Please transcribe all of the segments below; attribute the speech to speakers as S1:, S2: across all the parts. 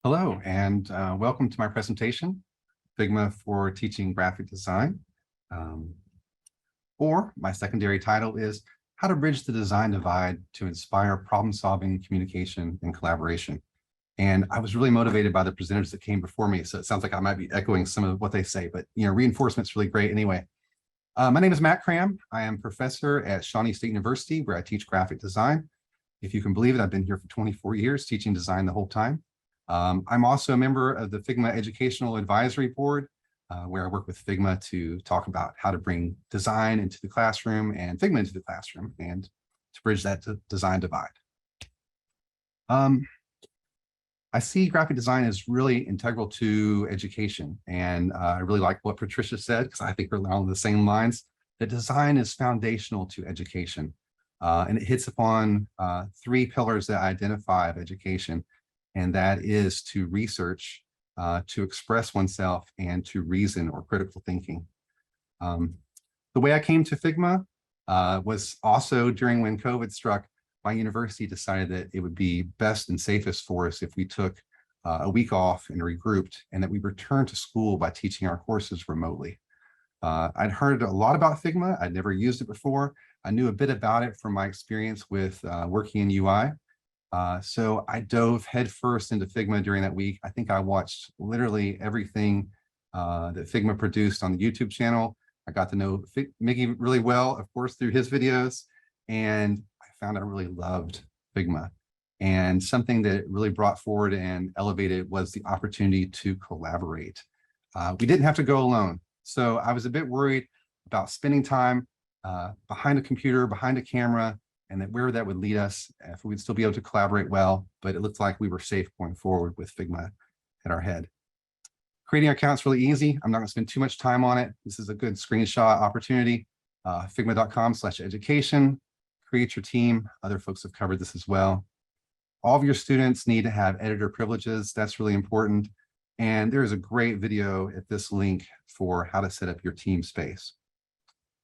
S1: Hello, and welcome to my presentation, Figma for Teaching Graphic Design. Or my secondary title is How to Bridge the Design Divide to Inspire Problem-Solving, Communication, and Collaboration. And I was really motivated by the presenters that came before me, so it sounds like I might be echoing some of what they say, but reinforcement's really great anyway. My name is Matt Cram. I am professor at Shawnee State University, where I teach graphic design. If you can believe it, I've been here for 24 years teaching design the whole time. I'm also a member of the Figma Educational Advisory Board, where I work with Figma to talk about how to bring design into the classroom and Figma into the classroom and to bridge that design divide. I see graphic design as really integral to education. And I really like what Patricia said, because I think we're along the same lines, that design is foundational to education. And it hits upon three pillars that I identify of education. And that is to research, to express oneself, and to reason or critical thinking. The way I came to Figma was also during when COVID struck. My university decided that it would be best and safest for us if we took a week off and regrouped, and that we returned to school by teaching our courses remotely. I'd heard a lot about Figma. I'd never used it before. I knew a bit about it from my experience with working in UI. So I dove headfirst into Figma during that week. I think I watched literally everything that Figma produced on the YouTube channel. I got to know Mickey really well, of course, through his videos, and I found I really loved Figma. And something that really brought forward and elevated was the opportunity to collaborate. We didn't have to go alone. So I was a bit worried about spending time behind a computer, behind a camera, and that where that would lead us, if we'd still be able to collaborate well, but it looked like we were safe going forward with Figma at our head. Creating our account's really easy. I'm not gonna spend too much time on it. This is a good screenshot opportunity. Figma.com/education, create your team. Other folks have covered this as well. All of your students need to have editor privileges. That's really important. And there is a great video at this link for how to set up your team space.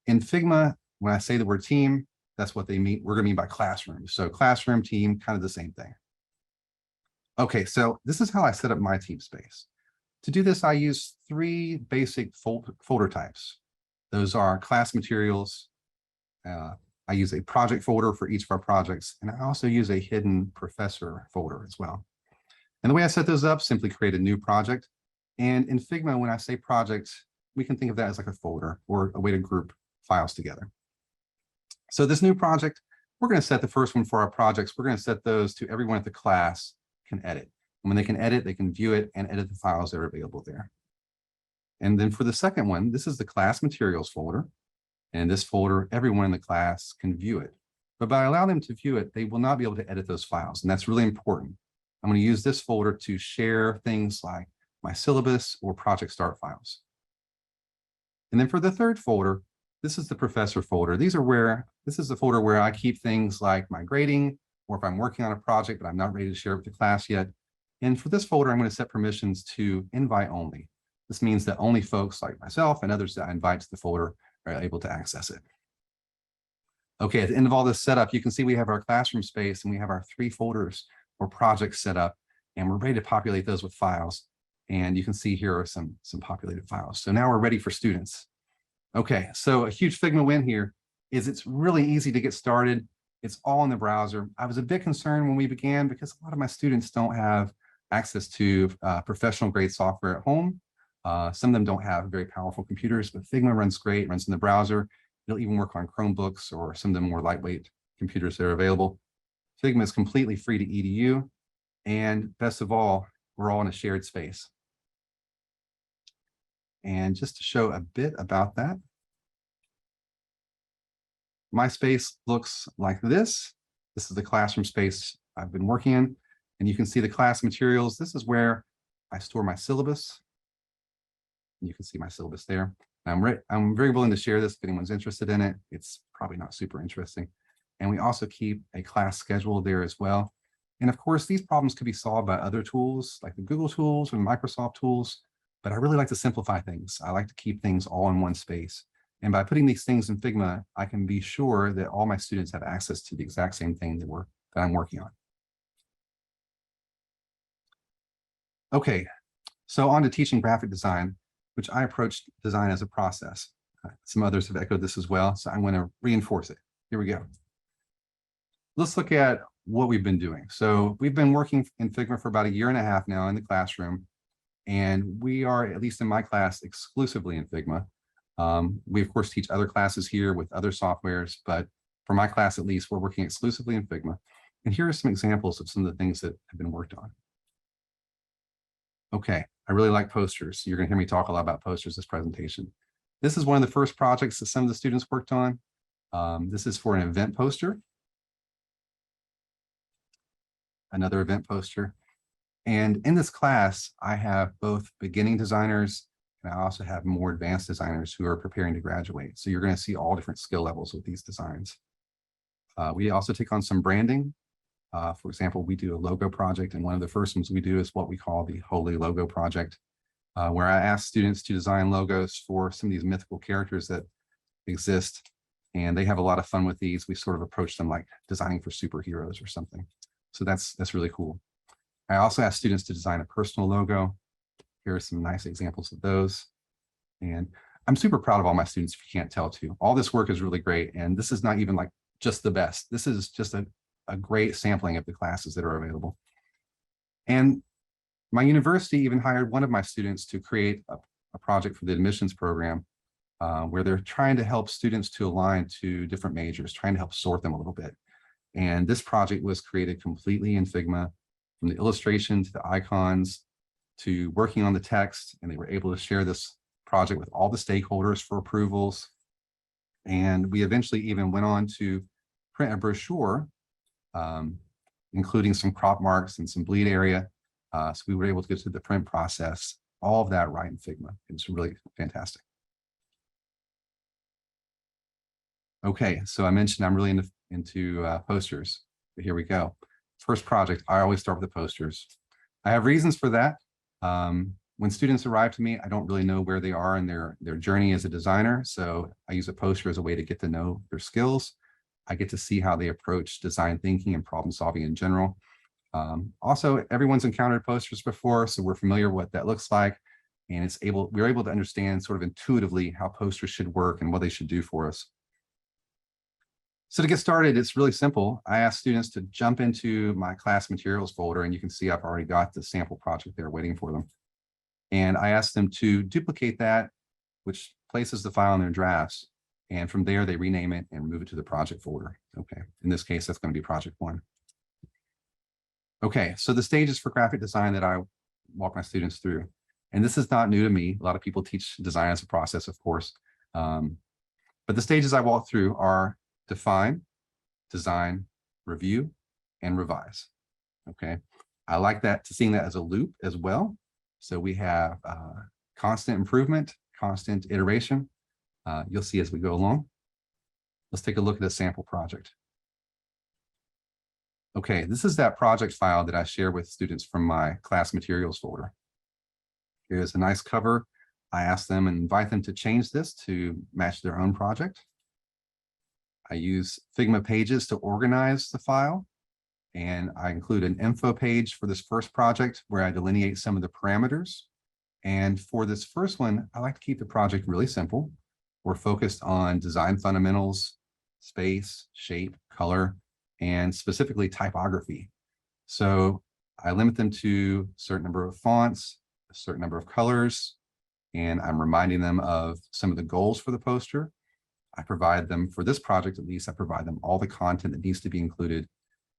S1: In Figma, when I say the word team, that's what they mean. We're going to mean by classroom. So classroom, team, kind of the same thing. Okay, so this is how I set up my team space. To do this, I use three basic folder types. Those are class materials. I use a project folder for each of our projects, and I also use a hidden professor folder as well. And the way I set those up, simply create a new project. And in Figma, when I say project, we can think of that as like a folder or a way to group files together. So this new project, we're going to set the first one for our projects. We're going to set those to everyone at the class can edit. And when they can edit, they can view it and edit the files that are available there. And then for the second one, this is the class materials folder. And in this folder, everyone in the class can view it. But by allowing them to view it, they will not be able to edit those files. And that's really important. I'm going to use this folder to share things like my syllabus or project start files. And then for the third folder, this is the professor folder. This is the folder where I keep things like my grading, or if I'm working on a project, but I'm not ready to share it with the class yet. And for this folder, I'm going to set permissions to invite only. This means that only folks like myself and others that I invite to the folder are able to access it. Okay, at the end of all this setup, you can see we have our classroom space and we have our three folders or projects set up, and we're ready to populate those with files. And you can see here are some populated files. So now we're ready for students. Okay, so a huge Figma win here is it's really easy to get started. It's all in the browser. I was a bit concerned when we began because a lot of my students don't have access to professional grade software at home. Some of them don't have very powerful computers, but Figma runs great, runs in the browser. It'll even work on Chromebooks or some of the more lightweight computers that are available. Figma is completely free to edu. And best of all, we're all in a shared space. And just to show a bit about that, my space looks like this. This is the classroom space I've been working in. And you can see the class materials. This is where I store my syllabus. You can see my syllabus there. I'm very willing to share this if anyone's interested in it. It's probably not super interesting. And we also keep a class schedule there as well. And of course, these problems could be solved by other tools like the Google tools or Microsoft tools. But I really like to simplify things. I like to keep things all in one space. And by putting these things in Figma, I can be sure that all my students have access to the exact same thing that I'm working on. Okay, so on to teaching graphic design, which I approach design as a process. Some others have echoed this as well, so I'm going to reinforce it. Here we go. Let's look at what we've been doing. So we've been working in Figma for about 1.5 years now in the classroom, and we are, at least in my class, exclusively in Figma. We, of course, teach other classes here with other softwares, but for my class, at least, we're working exclusively in Figma. And here are some examples of some of the things that have been worked on. Okay, I really like posters. You're going to hear me talk a lot about posters this presentation. This is one of the first projects that some of the students worked on. This is for an event poster. Another event poster. And in this class, I have both beginning designers and I also have more advanced designers who are preparing to graduate. So you're going to see all different skill levels with these designs. We also take on some branding. For example, we do a logo project, and one of the first ones we do is what we call the Holy Logo Project, where I ask students to design logos for some of these mythical characters that exist, and they have a lot of fun with these. We sort of approach them like designing for superheroes or something. So that's really cool. I also ask students to design a personal logo. Here are some nice examples of those. And I'm super proud of all my students, if you can't tell too. All this work is really great, and this is not even like just the best. This is just a great sampling of the classes that are available. And my university even hired one of my students to create a project for the admissions program where they're trying to help students to align to different majors, trying to help sort them a little bit. And this project was created completely in Figma, from the illustration to the icons to working on the text, and they were able to share this project with all the stakeholders for approvals. And we eventually even went on to print a brochure including some crop marks and some bleed area. So we were able to get to the print process, all of that right in Figma. It was really fantastic. Okay, so I mentioned I'm really into posters, but here we go. First project, I always start with the posters. I have reasons for that. When students arrive to me, I don't really know where they are in their journey as a designer. So I use a poster as a way to get to know their skills. I get to see how they approach design thinking and problem solving in general. Also, everyone's encountered posters before, so we're familiar with what that looks like. And we're able to understand sort of intuitively how posters should work and what they should do for us. So to get started, it's really simple. I ask students to jump into my class materials folder, and you can see I've already got the sample project there waiting for them. And I ask them to duplicate that, which places the file in their drafts. And from there, they rename it and move it to the project folder. Okay, in this case, that's going to be project 1. Okay, so the stages for graphic design that I walk my students through. And this is not new to me. A lot of people teach design as a process, of course. But the stages I walk through are define, design, review, and revise. Okay, I like seeing that as a loop as well. So we have constant improvement, constant iteration. You'll see as we go along. Let's take a look at a sample project. Okay, this is that project file that I share with students from my class materials folder. Here's a nice cover. I ask them and invite them to change this to match their own project. I use Figma pages to organize the file, and I include an info page for this first project where I delineate some of the parameters. And for this first one, I like to keep the project really simple. We're focused on design fundamentals, space, shape, color, and specifically typography. So I limit them to a certain number of fonts, a certain number of colors, and I'm reminding them of some of the goals for the poster. I provide them, for this project at least, I provide them all the content that needs to be included.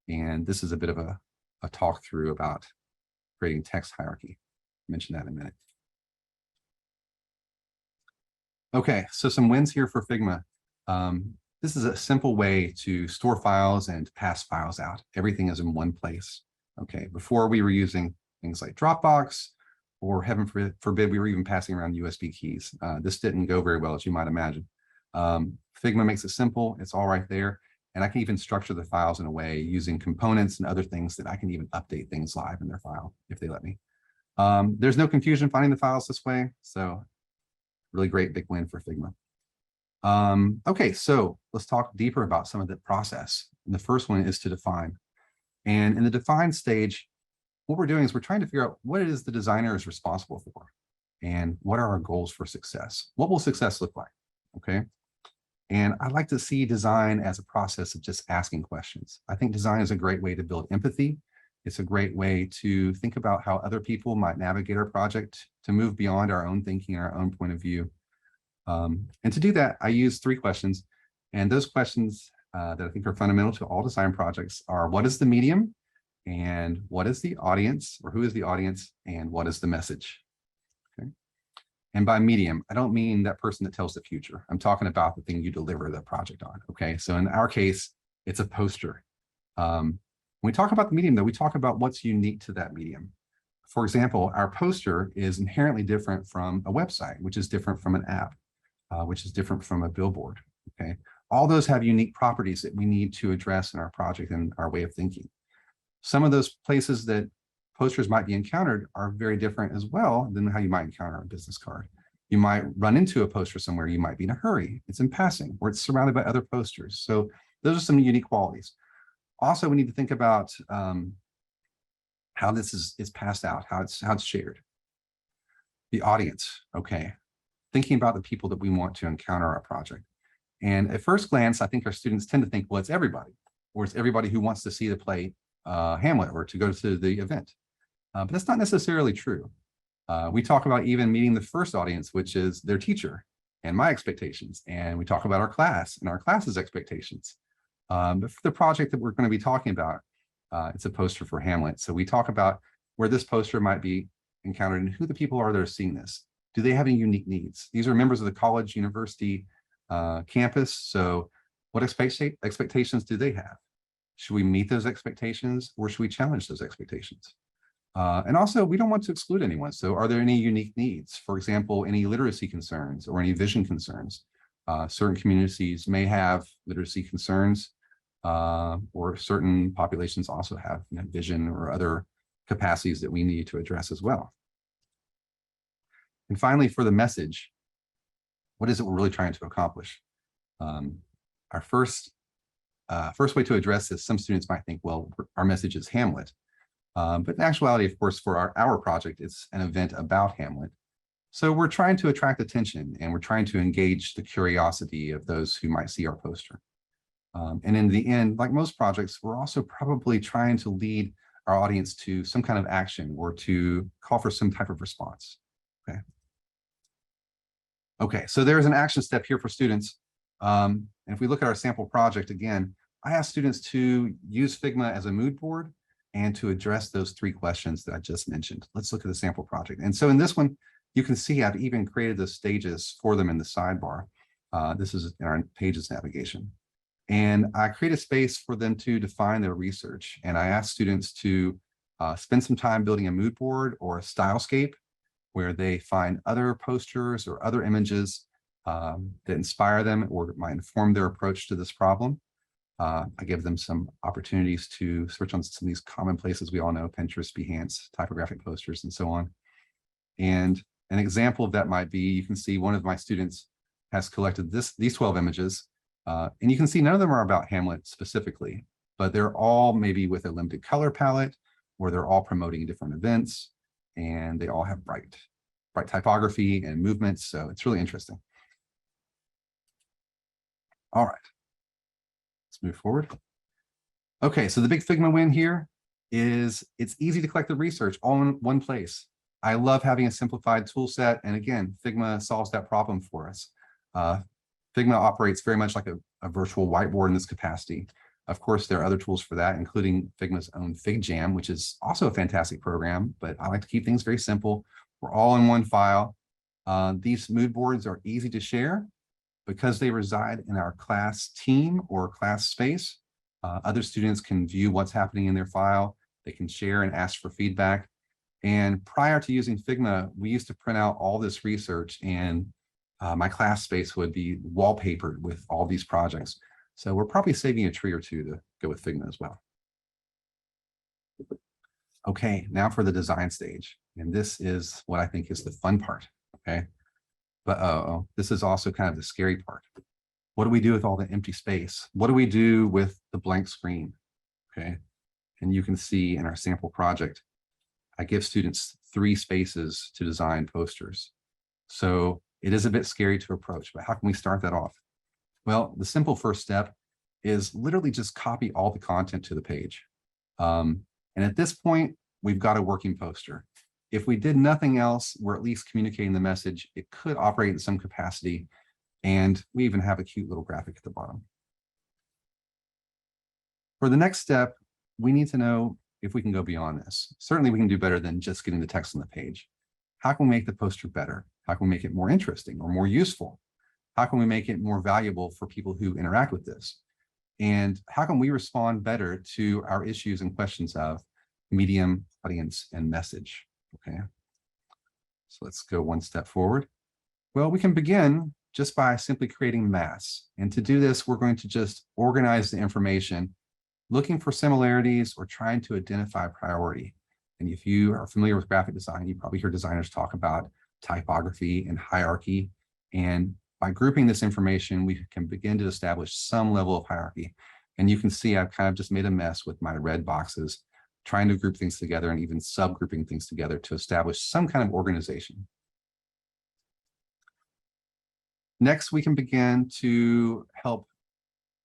S1: And this is a bit of a talk through about creating text hierarchy. I'll mention that in a minute. Okay, so some wins here for Figma. This is a simple way to store files and pass files out. Everything is in one place. Okay, before we were using things like Dropbox, or heaven forbid, we were even passing around USB keys. This didn't go very well, as you might imagine. Figma makes it simple. It's all right there. And I can even structure the files in a way using components and other things that I can even update things live in their file if they let me. There's no confusion finding the files this way. So really great big win for Figma. Okay, so let's talk deeper about some of the process. And the first one is to define. And in the define stage, what we're doing is we're trying to figure out what it is the designer is responsible for and what are our goals for success. What will success look like? Okay. And I like to see design as a process of just asking questions. I think design is a great way to build empathy. It's a great way to think about how other people might navigate our project, to move beyond our own thinking and our own point of view. And to do that, I use 3 questions. And those questions that I think are fundamental to all design projects are: what is the medium? And what is the audience, or who is the audience? And what is the message? Okay. And by medium, I don't mean that person that tells the future. I'm talking about the thing you deliver the project on. Okay. So in our case, it's a poster. When we talk about the medium, though, we talk about what's unique to that medium. For example, our poster is inherently different from a website, which is different from an app, which is different from a billboard. Okay. All those have unique properties that we need to address in our project and our way of thinking. Some of those places that posters might be encountered are very different as well than how you might encounter a business card. You might run into a poster somewhere, you might be in a hurry, it's in passing, or it's surrounded by other posters. So those are some unique qualities. Also, we need to think about how this is passed out, how it's shared. The audience, okay. Thinking about the people that we want to encounter our project. And at first glance, I think our students tend to think, well, it's everybody, or it's everybody who wants to see the play Hamlet or to go to the event. But that's not necessarily true. We talk about even meeting the first audience, which is their teacher and my expectations. And we talk about our class and our class's expectations. But for the project that we're going to be talking about, it's a poster for Hamlet. So we talk about where this poster might be encountered and who the people are that are seeing this. Do they have any unique needs? These are members of the college, university, campus. So what expectations do they have? Should we meet those expectations, or should we challenge those expectations? And also, we don't want to exclude anyone. So are there any unique needs? For example, any literacy concerns or any vision concerns? Certain communities may have literacy concerns, or certain populations also have vision or other capacities that we need to address as well. And finally, for the message, what is it we're really trying to accomplish? Our first way to address this, some students might think, well, our message is Hamlet. But in actuality, of course, for our project, it's an event about Hamlet. So we're trying to attract attention, and we're trying to engage the curiosity of those who might see our poster. And in the end, like most projects, we're also probably trying to lead our audience to some kind of action or to call for some type of response. Okay. Okay, so there's an action step here for students. And if we look at our sample project again, I asked students to use Figma as a mood board and to address those 3 questions that I just mentioned. Let's look at the sample project. And so in this one, you can see I've even created the stages for them in the sidebar. This is in our pages navigation. And I create a space for them to define their research. And I asked students to spend some time building a mood board or a stylescape where they find other posters or other images that inspire them or might inform their approach to this problem. I give them some opportunities to search on some of these common places we all know: Pinterest, Behance, typographic posters, and so on. And an example of that might be, you can see one of my students has collected these 12 images, and you can see none of them are about Hamlet specifically, but they're all maybe with a limited color palette, or they're all promoting different events, and they all have bright typography and movements. So it's really interesting. All right, let's move forward. Okay, so the big Figma win here is it's easy to collect the research all in one place. I love having a simplified tool set. And again, Figma solves that problem for us. Figma operates very much like a virtual whiteboard in this capacity. Of course, there are other tools for that, including Figma's own FigJam, which is also a fantastic program, but I like to keep things very simple. We're all in one file. These mood boards are easy to share because they reside in our class team or class space. Other students can view what's happening in their file. They can share and ask for feedback. And prior to using Figma, we used to print out all this research, and my class space would be wallpapered with all these projects. So we're probably saving a tree or two to go with Figma as well. Okay, now for the design stage. And this is what I think is the fun part, okay? But this is also kind of the scary part. What do we do with all the empty space? What do we do with the blank screen, okay? And you can see in our sample project, I give students 3 spaces to design posters. So it is a bit scary to approach, but how can we start that off? Well, the simple first step is literally just copy all the content to the page. And at this point, we've got a working poster. If we did nothing else, we're at least communicating the message. It could operate in some capacity, and we even have a cute little graphic at the bottom. For the next step, we need to know if we can go beyond this. Certainly, we can do better than just getting the text on the page. How can we make the poster better? How can we make it more interesting or more useful? How can we make it more valuable for people who interact with this? And how can we respond better to our issues and questions of medium, audience, and message? Okay, so let's go one step forward. Well, we can begin just by simply creating mass. And to do this, we're going to just organize the information, looking for similarities or trying to identify priority. And if you are familiar with graphic design, you probably hear designers talk about typography and hierarchy. And by grouping this information, we can begin to establish some level of hierarchy. And you can see I've kind of just made a mess with my red boxes, trying to group things together and even subgrouping things together to establish some kind of organization. Next, we can begin to help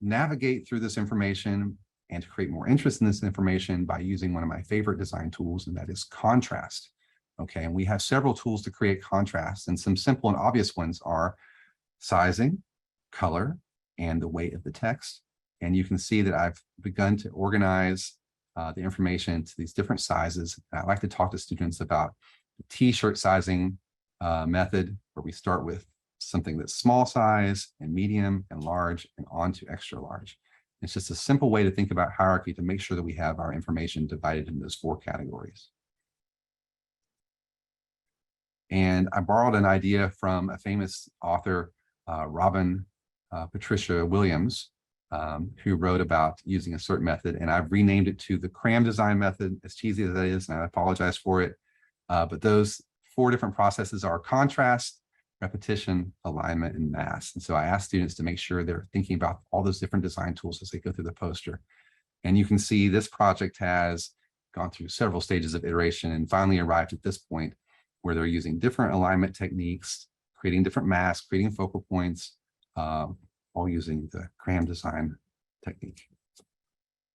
S1: navigate through this information and to create more interest in this information by using one of my favorite design tools, and that is contrast. Okay, and we have several tools to create contrast, and some simple and obvious ones are sizing, color, and the weight of the text. And you can see that I've begun to organize the information into these different sizes. I like to talk to students about the t-shirt sizing method, where we start with something that's small size and medium and large and on to extra large. It's just a simple way to think about hierarchy to make sure that we have our information divided into those 4 categories. And I borrowed an idea from a famous author, Robin Patricia Williams, who wrote about using a certain method, and I've renamed it to the Cram design method, as cheesy as that is, and I apologize for it. But those 4 different processes are contrast, repetition, alignment, and mass. And so I asked students to make sure they're thinking about all those different design tools as they go through the poster. And you can see this project has gone through several stages of iteration and finally arrived at this point where they're using different alignment techniques, creating different masks, creating focal points, all using the Cram design technique.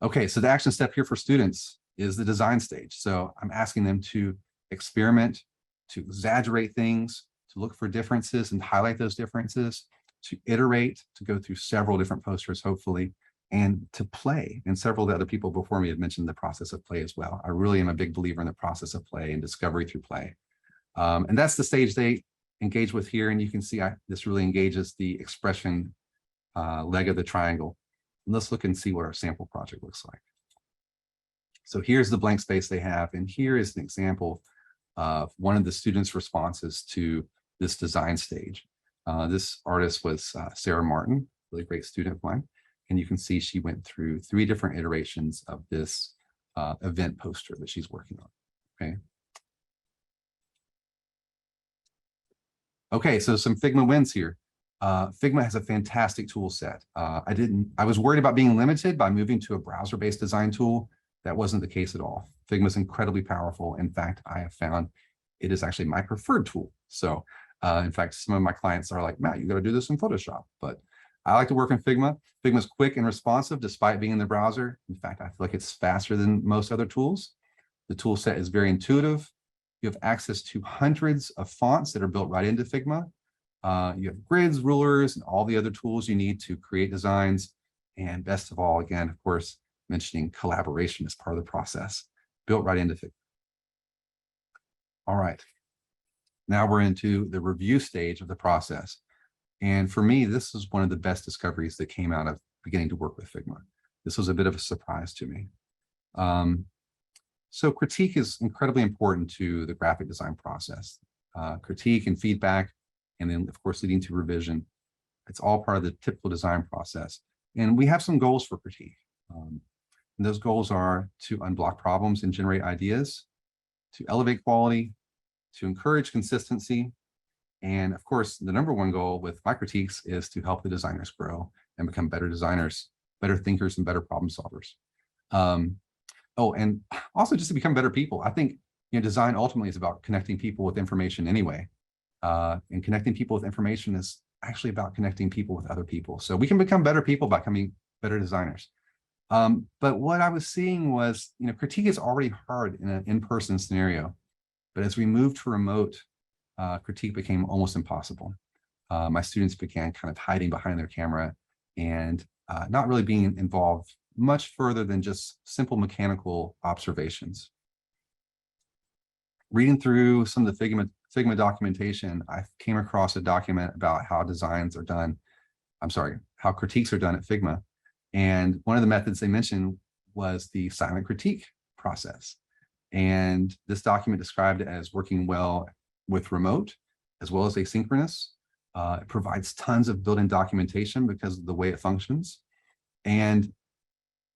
S1: Okay, so the action step here for students is the design stage. So I'm asking them to experiment, to exaggerate things, to look for differences and highlight those differences, to iterate, to go through several different posters, hopefully, and to play. And several of the other people before me have mentioned the process of play as well. I really am a big believer in the process of play and discovery through play. And that's the stage they engage with here. And you can see this really engages the expression leg of the triangle. And let's look and see what our sample project looks like. So here's the blank space they have. And here is an example of one of the students' responses to this design stage. This artist was Sarah Martin, really great student of mine. And you can see she went through 3 different iterations of this event poster that she's working on, okay? Okay, so some Figma wins here. Figma has a fantastic tool set. I was worried about being limited by moving to a browser-based design tool. That wasn't the case at all. Figma is incredibly powerful. In fact, I have found it is actually my preferred tool. So in fact, some of my clients are like, Matt, you got to do this in Photoshop. But I like to work in Figma. Figma is quick and responsive despite being in the browser. In fact, I feel like it's faster than most other tools. The tool set is very intuitive. You have access to hundreds of fonts that are built right into Figma. You have grids, rulers, and all the other tools you need to create designs. And best of all, again, of course, mentioning collaboration as part of the process, built right into Figma. All right, now we're into the review stage of the process. And for me, this is one of the best discoveries that came out of beginning to work with Figma. This was a bit of a surprise to me. So critique is incredibly important to the graphic design process. Critique and feedback, and then of course, leading to revision. It's all part of the typical design process. And we have some goals for critique. And those goals are to unblock problems and generate ideas, to elevate quality, to encourage consistency. And of course, the #1 goal with my critiques is to help the designers grow and become better designers, better thinkers, and better problem solvers. Oh, and also just to become better people. I think design ultimately is about connecting people with information anyway. And connecting people with information is actually about connecting people with other people. So we can become better people by becoming better designers. But what I was seeing was, critique is already hard in an in-person scenario. But as we moved to remote, critique became almost impossible. My students began kind of hiding behind their camera and not really being involved much further than just simple mechanical observations. Reading through some of the Figma documentation, I came across a document about how designs are done. How critiques are done at Figma. And one of the methods they mentioned was the silent critique process. And this document described it as working well with remote as well as asynchronous. It provides tons of built-in documentation because of the way it functions. And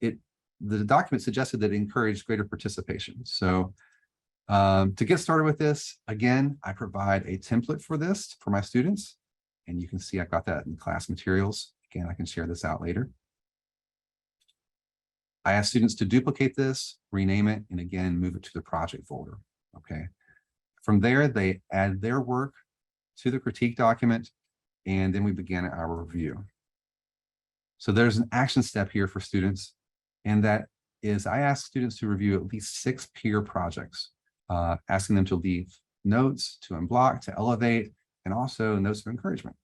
S1: the document suggested that it encouraged greater participation. So to get started with this, again, I provide a template for this for my students. And you can see I got that in class materials. Again, I can share this out later. I ask students to duplicate this, rename it, and again, move it to the project folder, okay? From there, they add their work to the critique document, and then we begin our review. So there's an action step here for students, and that is I ask students to review at least 6 peer projects, asking them to leave notes, to unblock, to elevate, and also notes of encouragement.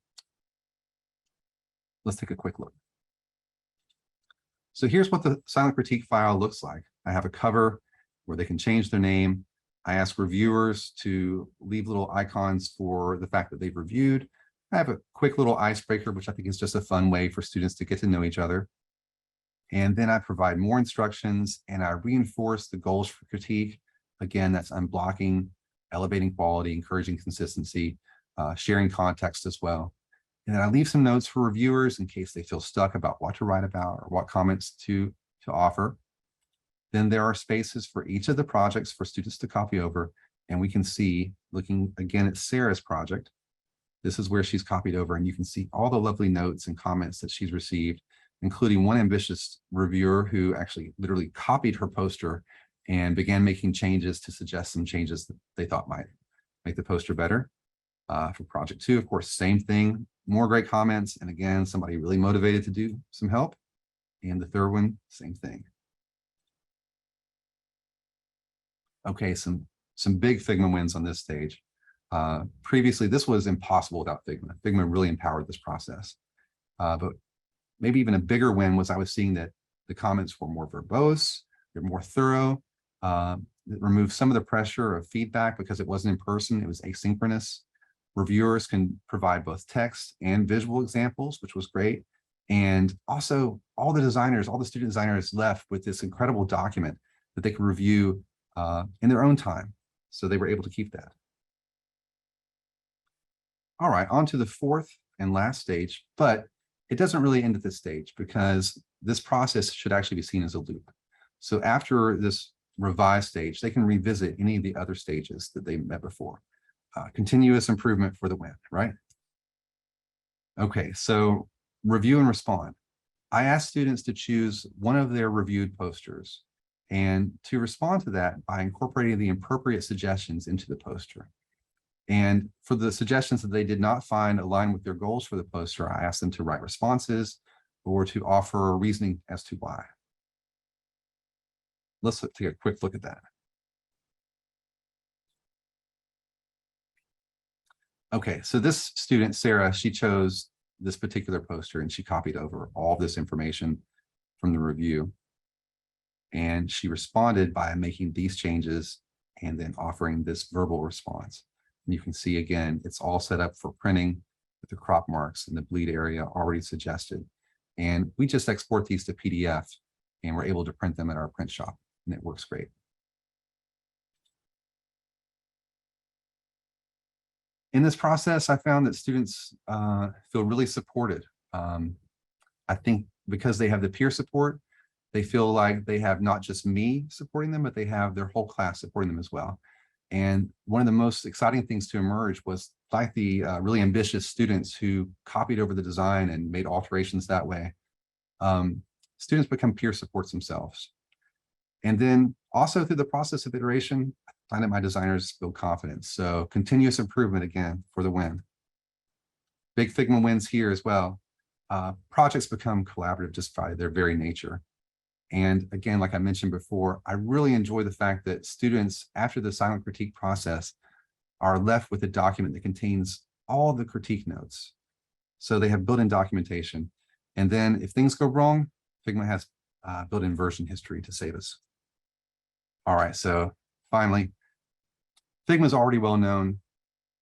S1: Let's take a quick look. So here's what the silent critique file looks like. I have a cover where they can change their name. I ask reviewers to leave little icons for the fact that they've reviewed. I have a quick little icebreaker, which I think is just a fun way for students to get to know each other. And then I provide more instructions and I reinforce the goals for critique. Again, that's unblocking, elevating quality, encouraging consistency, sharing context as well. And then I leave some notes for reviewers in case they feel stuck about what to write about or what comments to offer. Then there are spaces for each of the projects for students to copy over. And we can see, looking again at Sarah's project, this is where she's copied over, and you can see all the lovely notes and comments that she's received, including one ambitious reviewer who actually literally copied her poster and began making changes to suggest some changes that they thought might make the poster better. For project 2, of course, same thing, more great comments. And again, somebody really motivated to do some help. And the third one, same thing. Okay, some big Figma wins on this stage. Previously, this was impossible without Figma. Figma really empowered this process. But maybe even a bigger win was I was seeing that the comments were more verbose, they're more thorough. It removed some of the pressure of feedback because it wasn't in person, it was asynchronous. Reviewers can provide both text and visual examples, which was great. And also all the student designers left with this incredible document that they could review in their own time. So they were able to keep that. All right, on to the fourth and last stage, but it doesn't really end at this stage because this process should actually be seen as a loop. So after this revised stage, they can revisit any of the other stages that they met before. Continuous improvement for the win, right? Okay, so review and respond. I ask students to choose one of their reviewed posters and to respond to that by incorporating the appropriate suggestions into the poster. And for the suggestions that they did not find aligned with their goals for the poster, I asked them to write responses or to offer reasoning as to why. Let's take a quick look at that. Okay, so this student, Sarah, she chose this particular poster and she copied over all this information from the review. And she responded by making these changes and then offering this verbal response. And you can see again, it's all set up for printing with the crop marks and the bleed area already suggested. And we just export these to PDF and we're able to print them at our print shop and it works great. In this process, I found that students feel really supported. I think because they have the peer support, they feel like they have not just me supporting them, but they have their whole class supporting them as well. And one of the most exciting things to emerge was like the really ambitious students who copied over the design and made alterations that way. Students become peer supports themselves. And then also through the process of iteration, I let my designers build confidence. So continuous improvement again for the win. Big Figma wins here as well. Projects become collaborative just by their very nature. And again, like I mentioned before, I really enjoy the fact that students, after the silent critique process, are left with a document that contains all the critique notes. So they have built-in documentation. And then if things go wrong, Figma has built-in version history to save us. All right, so finally, Figma is already well known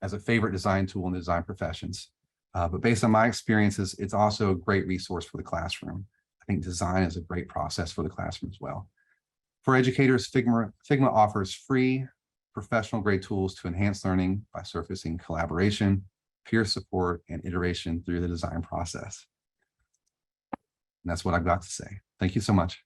S1: as a favorite design tool in the design professions. But based on my experiences, it's also a great resource for the classroom. I think design is a great process for the classroom as well. For educators, Figma offers free professional grade tools to enhance learning by surfacing collaboration, peer support, and iteration through the design process. And that's what I've got to say. Thank you so much.